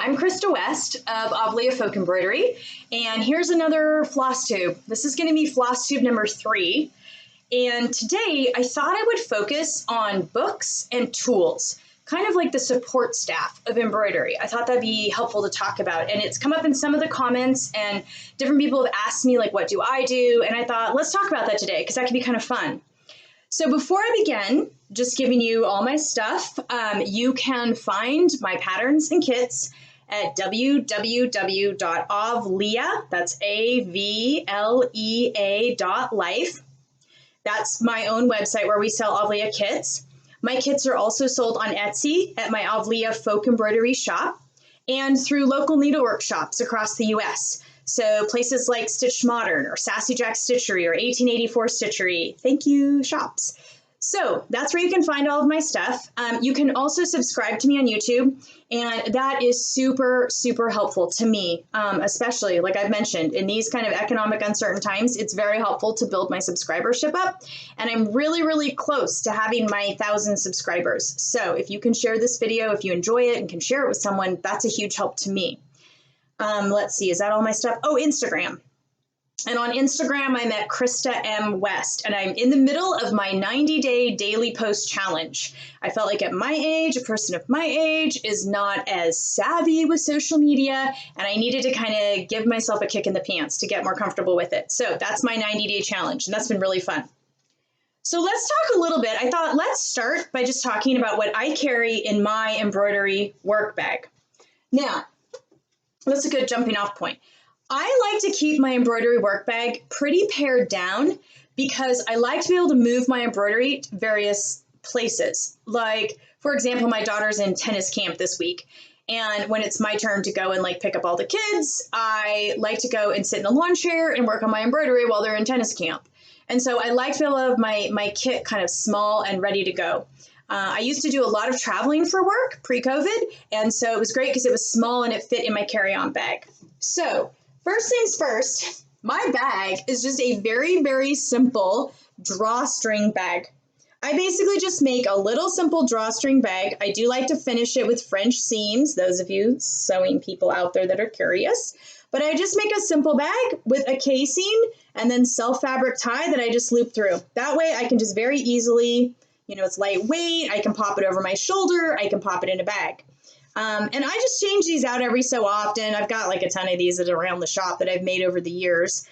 I'm Krista West of Avlea Folk Embroidery, and here's another FlossTube. This is going to be FlossTube number 3, and today I thought I would focus on books and tools, kind of like the support staff of embroidery. I thought that'd be helpful to talk about, and it's come up in some of the comments, and different people have asked me, like, what do I do? And I thought, let's talk about that today, because that can be kind of fun. So before I begin, just giving you all my stuff, you can find my patterns and kits at www.avlea, that's AVLEA.life. That's my own website where we sell Avlea kits. My kits are also sold on Etsy at my Avlea Folk Embroidery shop and through local needlework shops across the US. So places like Stitch Modern or Sassy Jack Stitchery or 1884 Stitchery. Thank you, shops. So that's where you can find all of my stuff. You can also subscribe to me on YouTube, and that is super, super helpful to me, especially, like I've mentioned, in these kind of economic uncertain times. It's very helpful to build my subscribership up, and I'm really, really close to having my 1,000 subscribers. So if you can share this video, if you enjoy it and can share it with someone, that's a huge help to me. Let's see, is that all my stuff? Oh, Instagram. And on Instagram, I'm at Krista M. West, and I'm in the middle of my 90-day daily post challenge. I felt like at my age, a person of my age is not as savvy with social media, and I needed to kind of give myself a kick in the pants to get more comfortable with it. So that's my 90-day challenge, and that's been really fun. So let's talk a little bit. I thought let's start by just talking about what I carry in my embroidery work bag. Now, that's a good jumping off point. I like to keep my embroidery work bag pretty pared down because I like to be able to move my embroidery to various places. Like, for example, my daughter's in tennis camp this week. And when it's my turn to go and like pick up all the kids, I like to go and sit in a lawn chair and work on my embroidery while they're in tennis camp. And so I like to be able to have my kit kind of small and ready to go. I used to do a lot of traveling for work pre-COVID, and so it was great because it was small and it fit in my carry-on bag. So first things first, my bag is just a very, very simple drawstring bag. I basically just make a little simple drawstring bag. I do like to finish it with French seams, those of you sewing people out there that are curious. But I just make a simple bag with a casing and then self-fabric tie that I just loop through. That way I can just very easily, you know, it's lightweight, I can pop it over my shoulder, I can pop it in a bag. And I just change these out every so often. I've got like a ton of these that are around the shop that I've made over the years.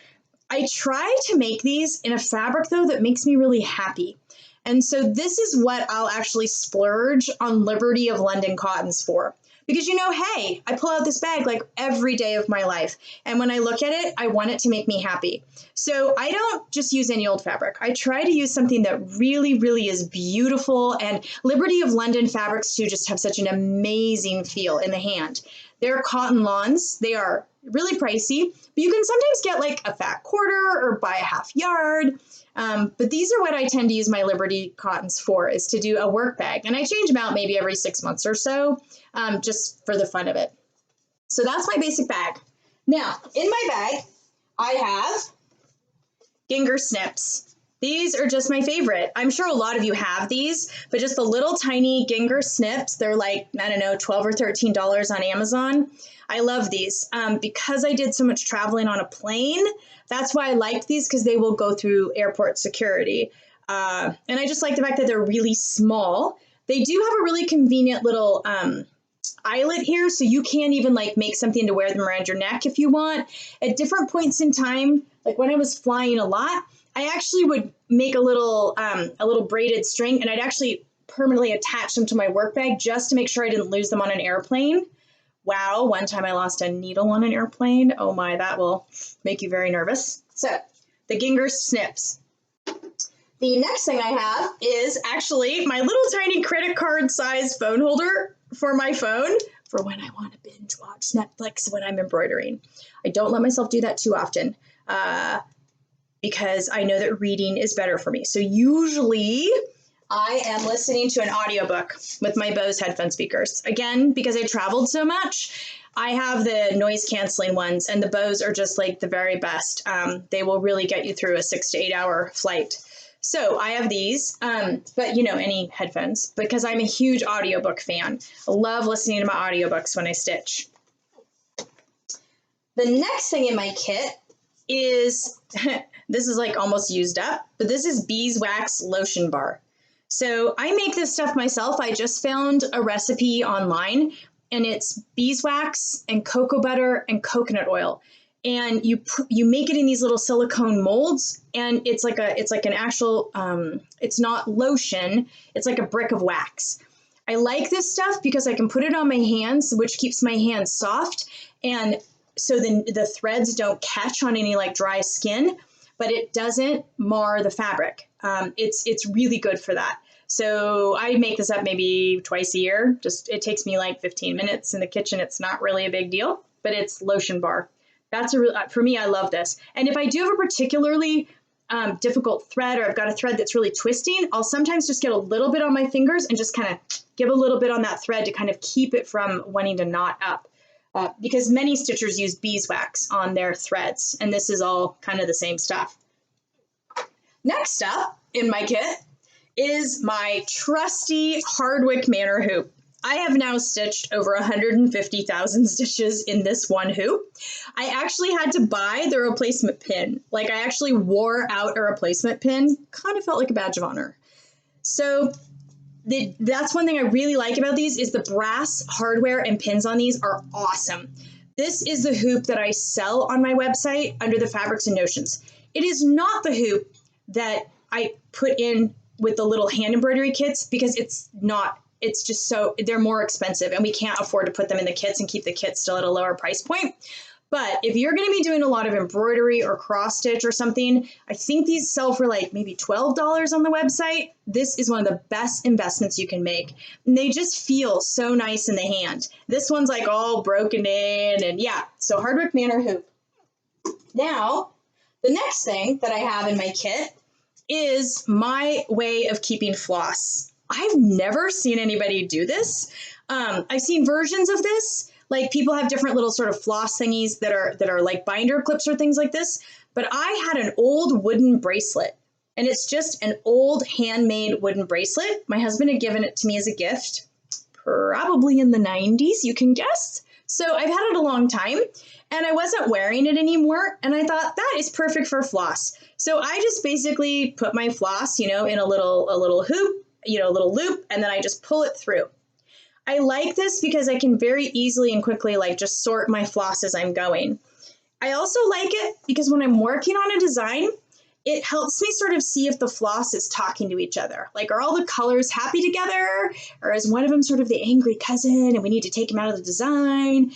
I try to make these in a fabric, though, that makes me really happy. And so this is what I'll actually splurge on Liberty of London cottons for. Because, you know, hey, I pull out this bag like every day of my life. And when I look at it, I want it to make me happy. So I don't just use any old fabric. I try to use something that really, really is beautiful. And Liberty of London fabrics, too, just have such an amazing feel in the hand. They're cotton lawns. They are really pricey, but you can sometimes get like a fat quarter or buy a half yard. But these are what I tend to use my Liberty cottons for, is to do a work bag. And I change them out maybe every 6 months or so, just for the fun of it. So that's my basic bag. Now, in my bag, I have Ginger Snips. These are just my favorite. I'm sure a lot of you have these, but just the little tiny Ginger Snips, they're like, I don't know, $12 or $13 on Amazon. I love these because I did so much traveling on a plane. That's why I liked these, because they will go through airport security. And I just like the fact that they're really small. They do have a really convenient little eyelet here, so you can even like make something to wear them around your neck if you want. At different points in time, like when I was flying a lot, I actually would make a little braided string, and I'd actually permanently attach them to my work bag just to make sure I didn't lose them on an airplane. Wow, one time I lost a needle on an airplane. Oh my, that will make you very nervous. So, the Ginger Snips. The next thing I have is actually my little tiny credit card size phone holder for my phone for when I want to binge watch Netflix when I'm embroidering. I don't let myself do that too often because I know that reading is better for me. So usually I am listening to an audiobook with my Bose headphone speakers. Again, because I traveled so much, I have the noise canceling ones, and the Bose are just like the very best. They will really get you through a 6 to 8 hour flight. So I have these, but you know, any headphones, because I'm a huge audiobook fan. I love listening to my audiobooks when I stitch. The next thing in my kit is, this is like almost used up, but this is beeswax lotion bar. So I make this stuff myself. I just found a recipe online, and it's beeswax and cocoa butter and coconut oil. And you make it in these little silicone molds, and it's like an actual, it's not lotion, it's like a brick of wax. I like this stuff because I can put it on my hands, which keeps my hands soft, and so the threads don't catch on any like dry skin, but it doesn't mar the fabric. It's really good for that. So I make this up maybe twice a year. Just it takes me like 15 minutes in the kitchen. It's not really a big deal, but it's Lotion Bar. That's for me, I love this. And if I do have a particularly difficult thread, or I've got a thread that's really twisting, I'll sometimes just get a little bit on my fingers and just kind of give a little bit on that thread to kind of keep it from wanting to knot up. Because many stitchers use beeswax on their threads, and this is all kind of the same stuff. Next up in my kit is my trusty Hardwick Manor hoop. I have now stitched over 150,000 stitches in this one hoop. I actually had to buy the replacement pin. Like, I actually wore out a replacement pin. Kind of felt like a badge of honor. So that's one thing I really like about these is the brass hardware and pins on these are awesome. This is the hoop that I sell on my website under the Fabrics and Notions. It is not the hoop that I put in with the little hand embroidery kits because it's just so, they're more expensive and we can't afford to put them in the kits and keep the kits still at a lower price point. But if you're going to be doing a lot of embroidery or cross stitch or something, I think these sell for like maybe $12 on the website. This is one of the best investments you can make. And they just feel so nice in the hand. This one's like all broken in, and yeah, so Hardwick Manor hoop. Now, the next thing that I have in my kit is my way of keeping floss. I've never seen anybody do this. I've seen versions of this. Like, people have different little sort of floss thingies that are like binder clips or things like this. But I had an old wooden bracelet, and it's just an old handmade wooden bracelet. My husband had given it to me as a gift, probably in the 90s, you can guess. So I've had it a long time, and I wasn't wearing it anymore. And I thought that is perfect for floss. So I just basically put my floss, in a little hoop, a little loop, and then I just pull it through. I like this because I can very easily and quickly just sort my floss as I'm going. I also like it because when I'm working on a design, it helps me sort of see if the floss is talking to each other. Like, are all the colors happy together? Or is one of them sort of the angry cousin and we need to take him out of the design?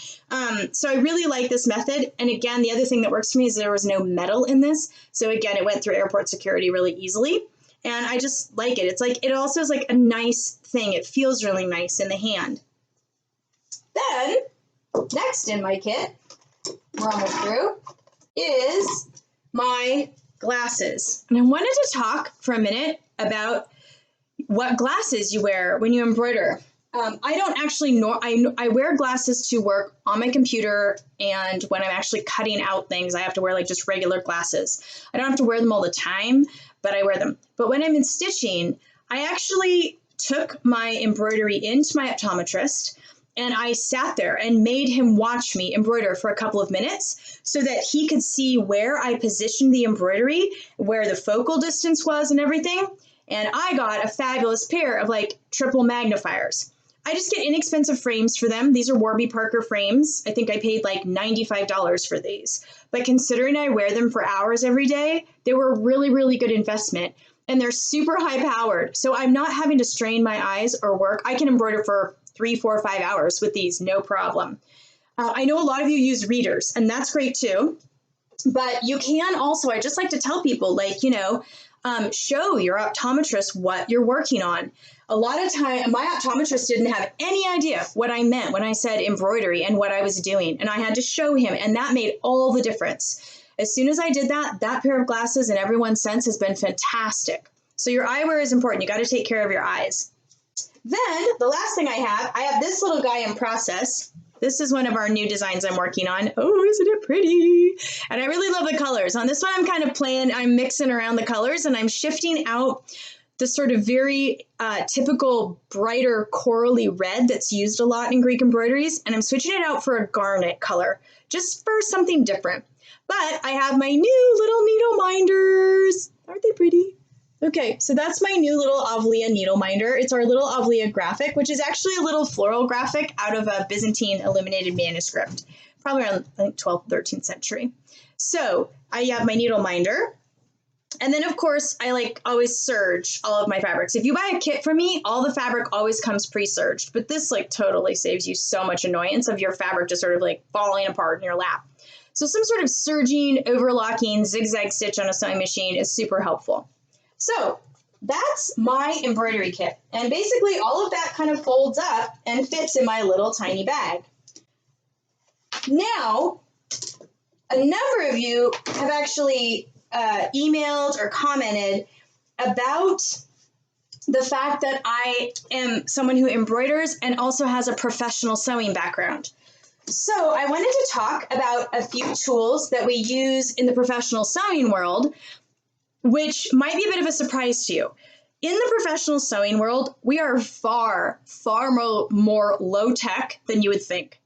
So I really like this method. And again, the other thing that works for me is there was no metal in this. So again, it went through airport security really easily. And I just like it. It's like, it also is like a nice thing. It feels really nice in the hand. Then, next in my kit, we're almost through, is my glasses. And I wanted to talk for a minute about what glasses you wear when you embroider. I don't actually know, I wear glasses to work on my computer, and when I'm actually cutting out things, I have to wear just regular glasses. I don't have to wear them all the time, but I wear them. But when I'm in stitching, I actually took my embroidery into my optometrist, and I sat there and made him watch me embroider for a couple of minutes so that he could see where I positioned the embroidery, where the focal distance was and everything. And I got a fabulous pair of triple magnifiers. I just get inexpensive frames for them. These are Warby Parker frames. I think I paid $95 for these. But considering I wear them for hours every day, they were a really, really good investment. And they're super high powered. So I'm not having to strain my eyes or work. I can embroider for 3, 4, 5 hours with these, no problem. I know a lot of you use readers, and that's great too. But you can also, I just like to tell people, show your optometrist what you're working on. A lot of time, my optometrist didn't have any idea what I meant when I said embroidery and what I was doing. And I had to show him, and that made all the difference. As soon as I did that, that pair of glasses in everyone's sense has been fantastic. So your eyewear is important. You got to take care of your eyes. Then the last thing I have this little guy in process. This is one of our new designs I'm working on. Oh, isn't it pretty? And I really love the colors. On this one, I'm kind of I'm mixing around the colors, and I'm shifting out the sort of very typical brighter corally red that's used a lot in Greek embroideries, and I'm switching it out for a garnet color, just for something different. But I have my new little needle minders. Aren't they pretty? Okay, so that's my new little Avlea needle minder. It's our little Avlea graphic, which is actually a little floral graphic out of a Byzantine illuminated manuscript, probably around, I think, 12th, 13th century. So I have my needle minder. And then, of course, I always serge all of my fabrics. If you buy a kit from me, all the fabric always comes pre-serged. But this totally saves you so much annoyance of your fabric just sort of falling apart in your lap. So some sort of serging, overlocking, zigzag stitch on a sewing machine is super helpful. So that's my embroidery kit. And basically all of that kind of folds up and fits in my little tiny bag. Now, a number of you have actually emailed or commented about the fact that I am someone who embroiders and also has a professional sewing background. So I wanted to talk about a few tools that we use in the professional sewing world, which might be a bit of a surprise to you. In the professional sewing world, we are far, far more low tech than you would think.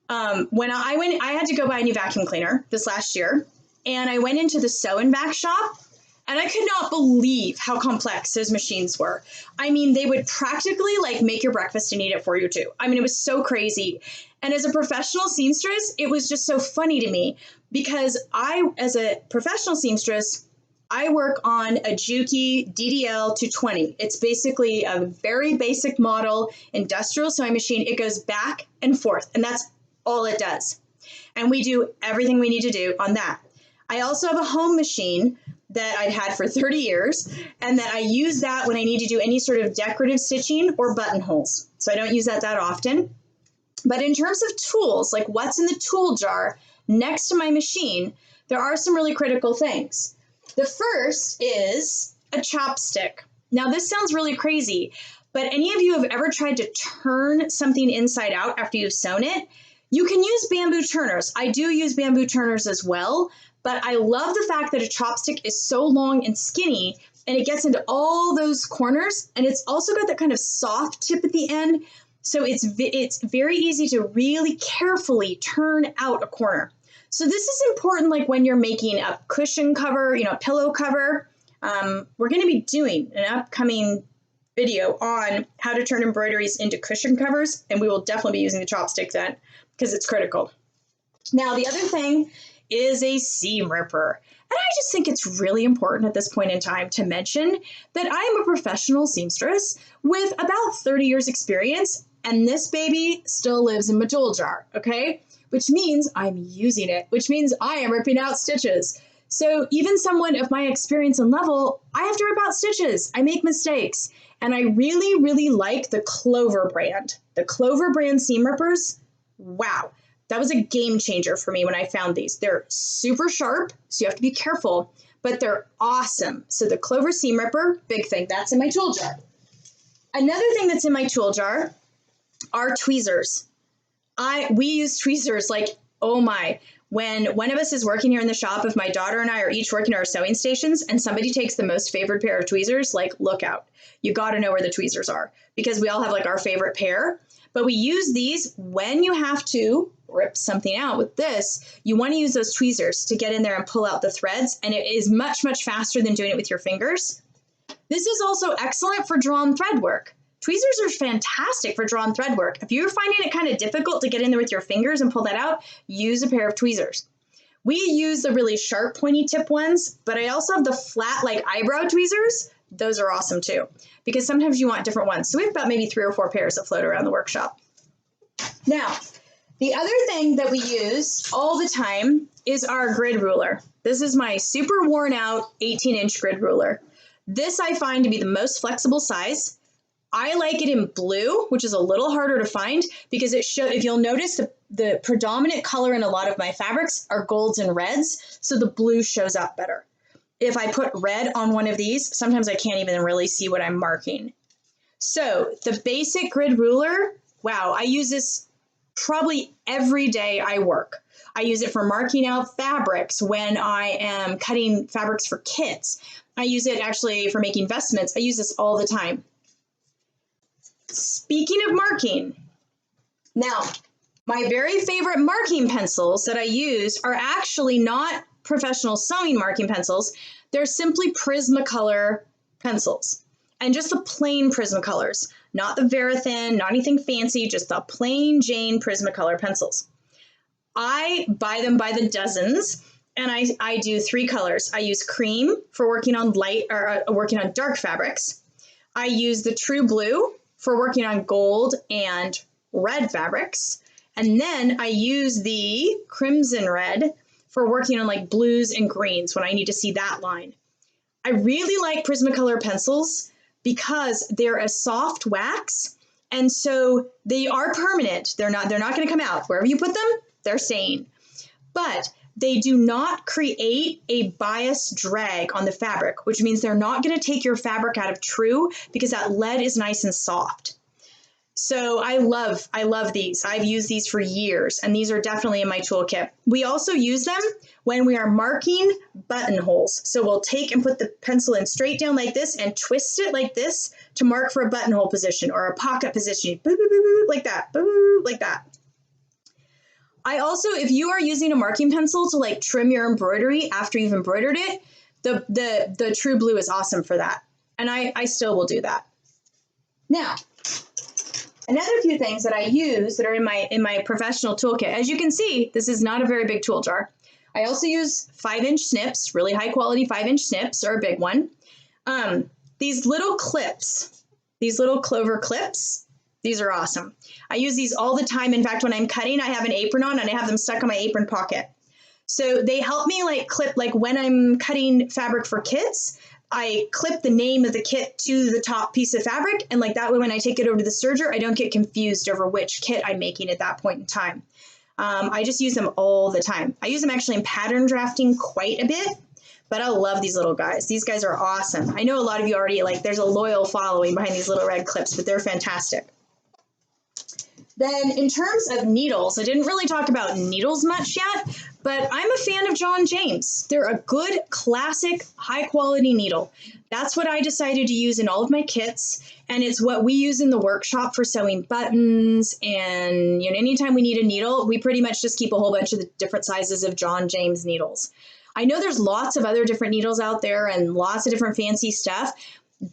When I had to go buy a new vacuum cleaner this last year, and I went into the sew and vac shop, and I could not believe how complex those machines were. I mean, they would practically make your breakfast and eat it for you too. I mean, it was so crazy. And as a professional seamstress, it was just so funny to me because as a professional seamstress, I work on a Juki DDL 220. It's basically a very basic model industrial sewing machine. It goes back and forth, and that's all it does. And we do everything we need to do on that. I also have a home machine that I've had for 30 years, and that I use that when I need to do any sort of decorative stitching or buttonholes. So I don't use that often. But in terms of tools, what's in the tool jar next to my machine, there are some really critical things. The first is a chopstick. Now, this sounds really crazy, but any of you have ever tried to turn something inside out after you've sewn it? You can use bamboo turners. I do use bamboo turners as well, but I love the fact that a chopstick is so long and skinny and it gets into all those corners, and it's also got that kind of soft tip at the end. So it's very easy to really carefully turn out a corner. So this is important when you're making a cushion cover, a pillow cover. We're going to be doing an upcoming video on how to turn embroideries into cushion covers, and we will definitely be using the chopstick then because it's critical. Now, the other thing is a seam ripper. And I just think it's really important at this point in time to mention that I'm a professional seamstress with about 30 years experience, and this baby still lives in my tool jar, okay? Which means I'm using it, which means I am ripping out stitches. So even someone of my experience and level, I have to rip out stitches. I make mistakes. And I really, really like the Clover brand. The Clover brand seam rippers, wow. That was a game changer for me when I found these. They're super sharp, so you have to be careful, but they're awesome. So the Clover seam ripper, big thing, that's in my tool jar. Another thing that's in my tool jar are tweezers. We use tweezers oh my. When one of us is working here in the shop, if my daughter and I are each working our sewing stations and somebody takes the most favored pair of tweezers, look out. You got to know where the tweezers are because we all have our favorite pair. But we use these when you have to rip something out with this. You want to use those tweezers to get in there and pull out the threads, and it is much, much faster than doing it with your fingers. This is also excellent for drawn thread work. Tweezers are fantastic for drawn thread work. If you're finding it kind of difficult to get in there with your fingers and pull that out, use a pair of tweezers. We use the really sharp pointy tip ones, but I also have the flat eyebrow tweezers. Those are awesome too, because sometimes you want different ones. So we have about maybe 3 or 4 pairs that float around the workshop. Now, the other thing that we use all the time is our grid ruler. This is my super worn out 18-inch grid ruler. This I find to be the most flexible size. I like it in blue, which is a little harder to find because if you'll notice, the predominant color in a lot of my fabrics are golds and reds, so the blue shows up better. If I put red on one of these, sometimes I can't even really see what I'm marking. So the basic grid ruler, wow, I use this probably every day I work. I use it for marking out fabrics when I am cutting fabrics for kits. I use it actually for making vestments. I use this all the time. Speaking of marking, now, my very favorite marking pencils that I use are actually not professional sewing marking pencils. They're simply Prismacolor pencils. And just the plain Prismacolors, not the Verithin, not anything fancy, just the plain Jane Prismacolor pencils. I buy them by the dozens, and I do 3 colors. I use cream for working on light or working on dark fabrics. I use the true blue for working on gold and red fabrics. And then I use the crimson red for working on like blues and greens when I need to see that line. I really like Prismacolor pencils because they're a soft wax, and so they are permanent. They're not going to come out. Wherever you put them, they're staying. But they do not create a bias drag on the fabric, which means they're not going to take your fabric out of true because that lead is nice and soft. So I love these. I've used these for years, and these are definitely in my toolkit. We also use them when we are marking buttonholes. So we'll take and put the pencil in straight down like this and twist it like this to mark for a buttonhole position or a pocket position. Boop, boop, boop, boop, like that, boop, like that. I also, if you are using a marking pencil to like trim your embroidery after you've embroidered it, the true blue is awesome for that. And I still will do that. Now, another few things that I use that are in my professional toolkit. As you can see, this is not a very big tool jar. I also use 5-inch snips, really high quality 5-inch snips are a big one. These little clips, these little clover clips, these are awesome. I use these all the time. In fact, when I'm cutting, I have an apron on and I have them stuck on my apron pocket. So they help me like clip, like when I'm cutting fabric for kits, I clip the name of the kit to the top piece of fabric, and like that way when I take it over to the serger, I don't get confused over which kit I'm making at that point in time. I just use them all the time. I use them actually in pattern drafting quite a bit, but I love these little guys. These guys are awesome. I know a lot of you already like, there's a loyal following behind these little red clips, but they're fantastic. Then in terms of needles, I didn't really talk about needles much yet, but I'm a fan of John James. They're a good, classic, high-quality needle. That's what I decided to use in all of my kits, and it's what we use in the workshop for sewing buttons, and anytime we need a needle, we pretty much just keep a whole bunch of the different sizes of John James needles. I know there's lots of other different needles out there and lots of different fancy stuff,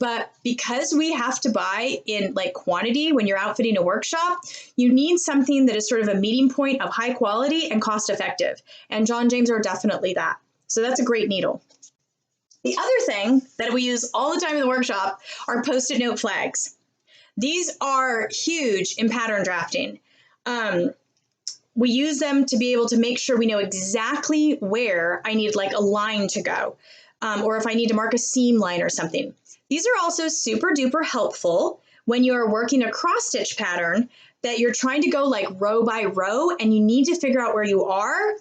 but because we have to buy in like quantity when you're outfitting a workshop, you need something that is sort of a meeting point of high quality and cost effective. And John James are definitely that. So that's a great needle. The other thing that we use all the time in the workshop are Post-it note flags. These are huge in pattern drafting. We use them to be able to make sure we know exactly where I need like a line to go, or if I need to mark a seam line or something. These are also super duper helpful when you're working a cross stitch pattern that you're trying to go like row by row and you need to figure out where you are.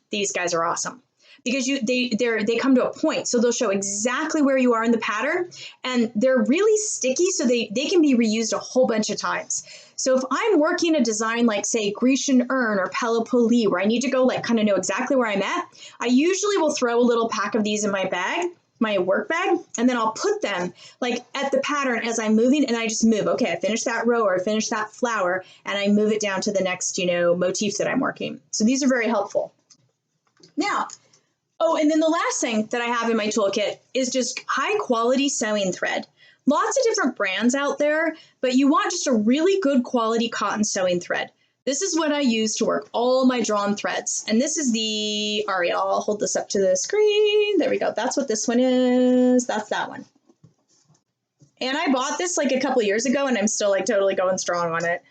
These guys are awesome because they come to a point. So they'll show exactly where you are in the pattern, and they're really sticky, so they can be reused a whole bunch of times. So if I'm working a design like say Grecian urn or Pelopoli where I need to go like kind of know exactly where I'm at, I usually will throw a little pack of these in my bag, my work bag, and then I'll put them like at the pattern as I'm moving, and I just move. Okay, I finished that row or I finished that flower, and I move it down to the next, motif that I'm working. So these are very helpful. Now, oh, and then the last thing that I have in my toolkit is just high quality sewing thread. Lots of different brands out there, but you want just a really good quality cotton sewing thread. This is what I use to work all my drawn threads. And this is the Ariel. I'll hold this up to the screen. There we go. That's what this one is. That's that one. And I bought this like a couple years ago, and I'm still like totally going strong on it.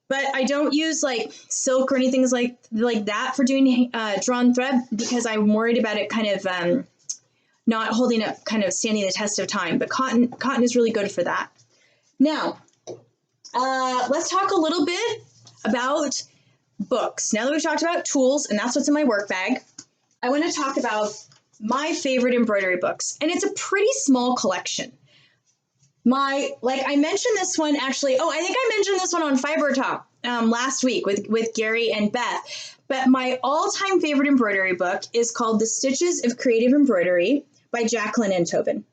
But I don't use like silk or anything like that for doing drawn thread because I'm worried about it kind of not holding up, kind of standing the test of time. But cotton is really good for that. Now, let's talk a little bit about books. Now that we've talked about tools, and that's what's in my work bag, I want to talk about my favorite embroidery books. And it's a pretty small collection. I mentioned this one actually, I think I mentioned this one on Fiber Talk. last week with Gary and Beth. But my all-time favorite embroidery book is called The Stitches of Creative Embroidery by Jacqueline Enthoven.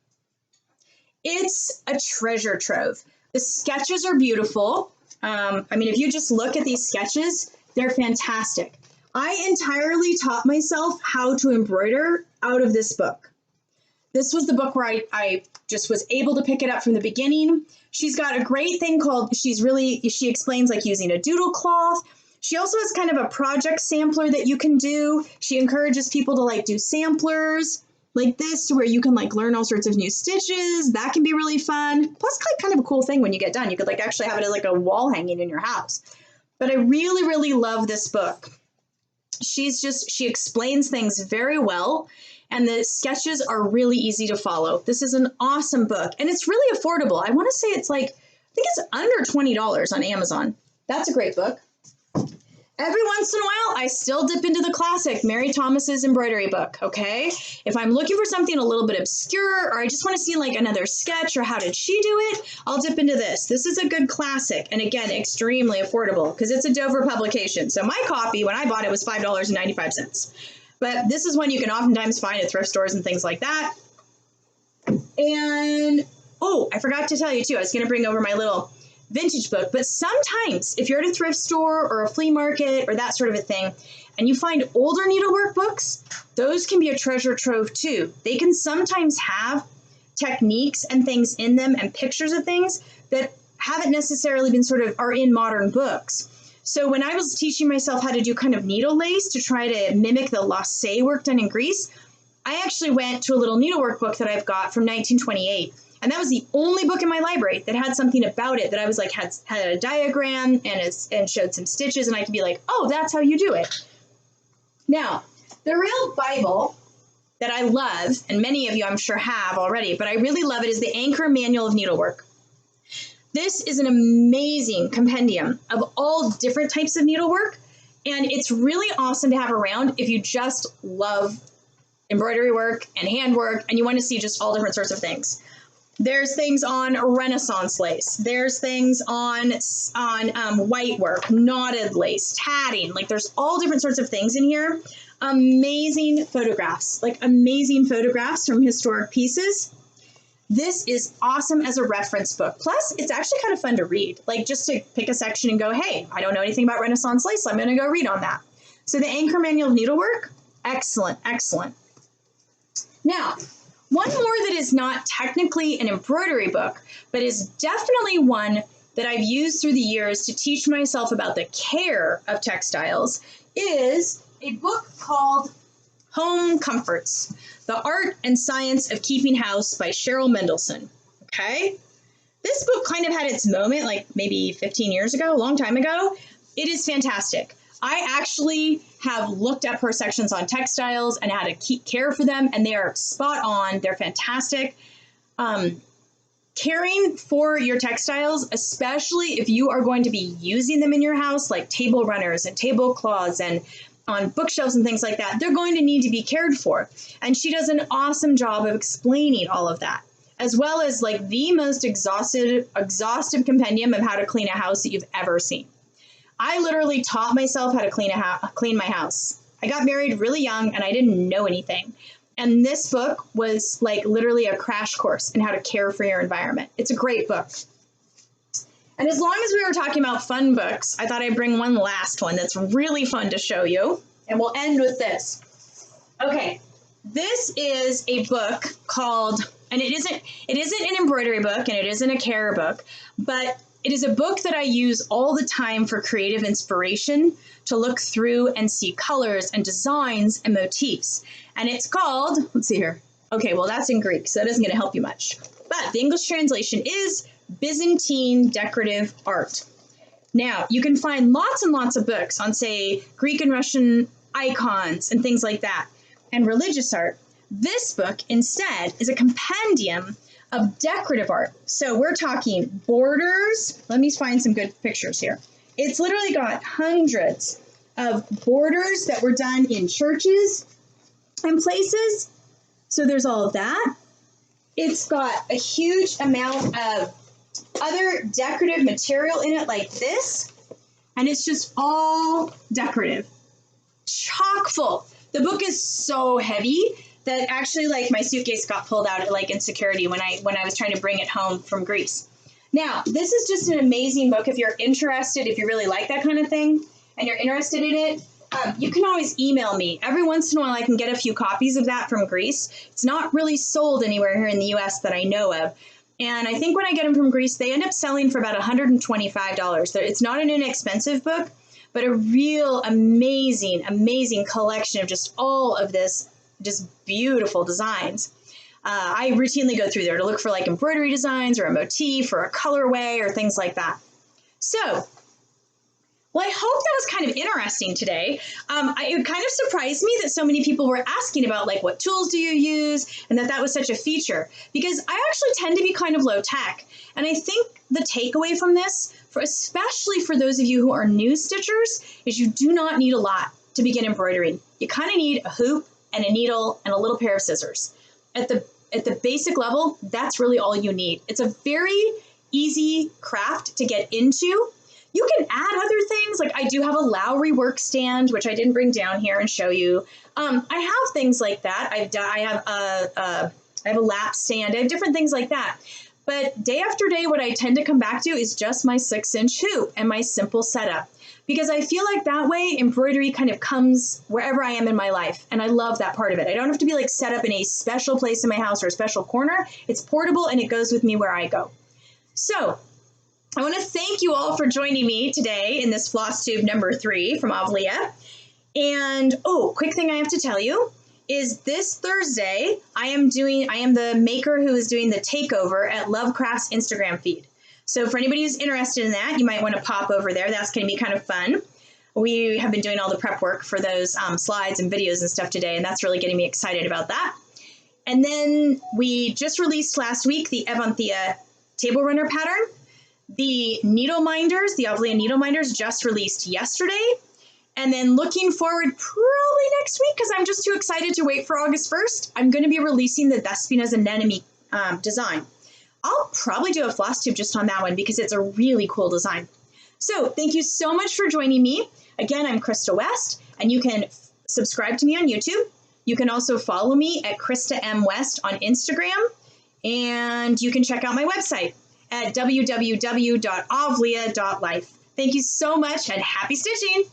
It's a treasure trove. The sketches are beautiful. I mean, if you just look at these sketches, they're fantastic. I entirely taught myself how to embroider out of this book. This was the book where I just was able to pick it up from the beginning. She's got a great thing called, she explains like using a doodle cloth. She also has kind of a project sampler that you can do. She encourages people to like do samplers like this to where you can like learn all sorts of new stitches. That can be really fun. Plus kind of a cool thing when you get done. You could like actually have it as like a wall hanging in your house. But I really, really love this book. She explains things very well, and the sketches are really easy to follow. This is an awesome book, and it's really affordable. I want to say it's like, I think it's under $20 on Amazon. That's a great book. Every once in a while, I still dip into the classic Mary Thomas's embroidery book, okay? If I'm looking for something a little bit obscure, or I just want to see like another sketch, or how did she do it, I'll dip into this. This is a good classic, and again, extremely affordable, because it's a Dover publication. So my copy, when I bought it, was $5.95. But this is one you can oftentimes find at thrift stores and things like that. And, oh, I forgot to tell you too, I was going to bring over my little vintage book, but sometimes if you're at a thrift store or a flea market or that sort of a thing, and you find older needlework books, those can be a treasure trove too. They can sometimes have techniques and things in them and pictures of things that haven't necessarily been are in modern books. So when I was teaching myself how to do kind of needle lace to try to mimic the lace work done in Greece, I actually went to a little needlework book that I've got from 1928. And that was the only book in my library that had something about it that I was like, had a diagram and showed some stitches, and I could be like, oh, that's how you do it. Now, the real Bible that I love, and many of you I'm sure have already, but I really love it, is the Anchor Manual of Needlework. This is an amazing compendium of all different types of needlework, and it's really awesome to have around if you just love embroidery work and handwork, and you want to see just all different sorts of things. There's things on Renaissance lace. There's things on white work, knotted lace, tatting. Like there's all different sorts of things in here. Amazing photographs, from historic pieces. This is awesome as a reference book. Plus, it's actually kind of fun to read. Like just to pick a section and go, hey, I don't know anything about Renaissance lace. I'm going to go read on that. So the Anchor Manual of Needlework, excellent, excellent. Now, one more that is not technically an embroidery book, but is definitely one that I've used through the years to teach myself about the care of textiles is a book called Home Comforts, The Art and Science of Keeping House by Cheryl Mendelson. Okay? This book kind of had its moment like maybe 15 years ago, a long time ago. It is fantastic. I actually have looked up her sections on textiles and how to care for them, and they are spot on. They're fantastic. Caring for your textiles, especially if you are going to be using them in your house, like table runners and tablecloths and on bookshelves and things like that, they're going to need to be cared for. And she does an awesome job of explaining all of that, as well as like the most exhaustive compendium of how to clean a house that you've ever seen. I literally taught myself how to clean my house. I got married really young and I didn't know anything. And this book was like literally a crash course in how to care for your environment. It's a great book. And as long as we were talking about fun books, I thought I'd bring one last one that's really fun to show you. And we'll end with this. Okay, this is a book called, and it isn't an embroidery book and it isn't a care book, but it is a book that I use all the time for creative inspiration, to look through and see colors and designs and motifs. And it's called, let's see here. Okay, well, that's in Greek, so that isn't going to help you much. But the English translation is Byzantine Decorative Art. Now, you can find lots and lots of books on, say, Greek and Russian icons and things like that, and religious art. This book, instead, is a compendium of decorative art. So we're talking borders. Let me find some good pictures here. It's literally got hundreds of borders that were done in churches and places. So there's all of that. It's got a huge amount of other decorative material in it like this. and it's just all decorative, chock full. The book is so heavy that actually like my suitcase got pulled out at like insecurity when I was trying to bring it home from Greece. Now, this is just an amazing book if you're interested, if you really like that kind of thing and you're interested in it. You can always email me. Every once in a while, I can get a few copies of that from Greece. It's not really sold anywhere here in the US that I know of. And I think when I get them from Greece, they end up selling for about $125. It's not an inexpensive book, but a real amazing, amazing collection of just all of this, just beautiful designs. I routinely go through there to look for like embroidery designs or a motif or a colorway or things like that. So, well, I hope that was kind of interesting today. It kind of surprised me that so many people were asking about like what tools do you use and that was such a feature, because I actually tend to be kind of low tech. And I think the takeaway from this, especially for those of you who are new stitchers, is you do not need a lot to begin embroidering. You kind of need a hoop and a needle and a little pair of scissors. At the basic level, that's really all you need. It's a very easy craft to get into. You can add other things, like I do have a Lowry work stand, which I didn't bring down here and show you. I have things like that. I have a lap stand. I have different things like that. But day after day, what I tend to come back to is just my 6-inch hoop and my simple setup, because I feel like that way embroidery kind of comes wherever I am in my life. And I love that part of it. I don't have to be like set up in a special place in my house or a special corner. It's portable and it goes with me where I go. So I want to thank you all for joining me today in this FlossTube number 3 from Avlea. And quick thing I have to tell you is this Thursday, I am the maker who is doing the takeover at Lovecraft's Instagram feed. So for anybody who's interested in that, you might want to pop over there. That's going to be kind of fun. We have been doing all the prep work for those slides and videos and stuff today, and that's really getting me excited about that. And then we just released last week the Avlea table runner pattern. The needle minders, the Avlea needle minders, just released yesterday. And then looking forward probably next week, because I'm just too excited to wait for August 1st, I'm going to be releasing the Thespiana's Anemone design. I'll probably do a FlossTube just on that one because it's a really cool design. So thank you so much for joining me. Again, I'm Krista West, and you can subscribe to me on YouTube. You can also follow me at Krista M. West on Instagram, and you can check out my website at www.avlea.life. Thank you so much and happy stitching!